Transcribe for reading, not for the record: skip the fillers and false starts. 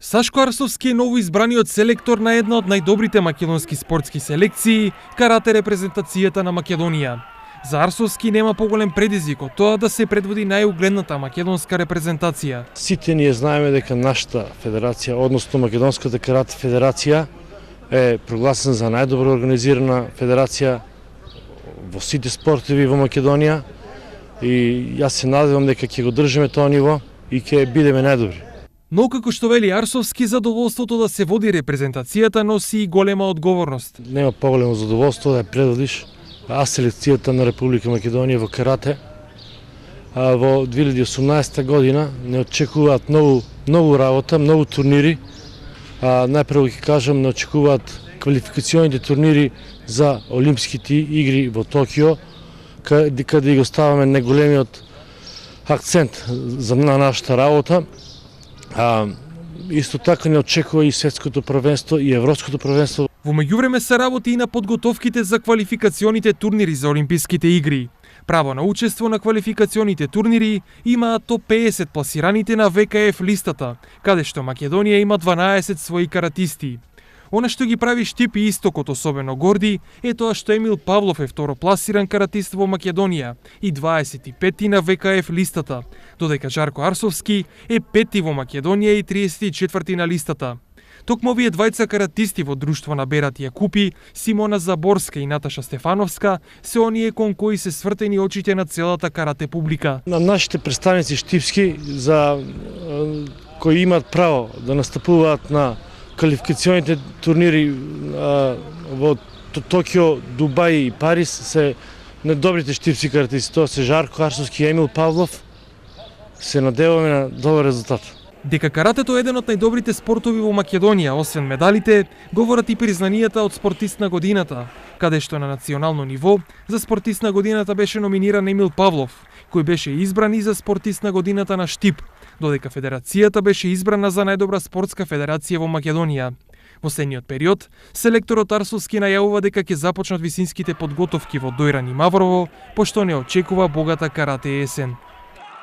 Сашко Арсовски е новоизбраниот селектор на една од најдобрите македонски спортски селекции, карате репрезентацијата на Македонија. За Арсовски нема поголем предизвик од тоа да се предводи најугледната македонска репрезентација. Сите ние знаеме дека нашата федерација, односно Македонската карате федерација, е прогласена за најдобро организирана федерација во сите спортови во Македонија и јас се надевам дека ќе го држиме тоа ниво и ќе бидеме најдобри. Но како што вели Арсовски, задоволството да се води репрезентацијата носи и голема одговорност. Нема поголемо задоволство да ја предводиш селекцијата на Република Македонија во карате. Во 2018 година не очекуваат многу работа, многу турнири. Најпрво ќе кажам, не очекуваат квалификационите турнири за Олимпските игри во Токио, каде го ставаме најголемиот акцент на нашата работа. Исто така не очекува и светското првенство и европското првенство. Во меѓувреме се работи и на подготовките за квалификационите турнири за Олимписките игри. Право на учество на квалификационите турнири имаат топ 50 пласираните на ВКФ листата, каде што Македонија има 12 своји каратисти. Она што ги прави Штип и Истокот особено горди е тоа што Емил Павлов е второпласиран каратист во Македонија и 25-ти на ВКФ листата, додека Жарко Арсовски е 5-ти во Македонија и 34-ти на листата. Токму овие двајца каратисти во друштво на Берат Јакупи, Симона Заборска и Наташа Стефановска се оние кон кои се свртени очите на целата карате публика. На нашите представници штипски кои имаат право да настапуваат на квалификационите турнири во Токио, Дубај и Париз се најдобрите штипски каратисти. Тоа се Жарко Арсовски и Емил Павлов. Се надеваме на добар резултат. Дека каратето е еден од најдобрите спортови во Македонија, освен медалите, говорат и признанијата од спортист на годината, каде што на национално ниво за спортист на годината беше номиниран Емил Павлов, кој беше избран и за спортист на годината на Штип, додека федерацијата беше избрана за најдобра спортска федерација во Македонија. Во следниот период, селекторот Арсовски најавува дека ќе започнат висинските подготовки во Дојран и Маврово, пошто не очекува богата карате есен.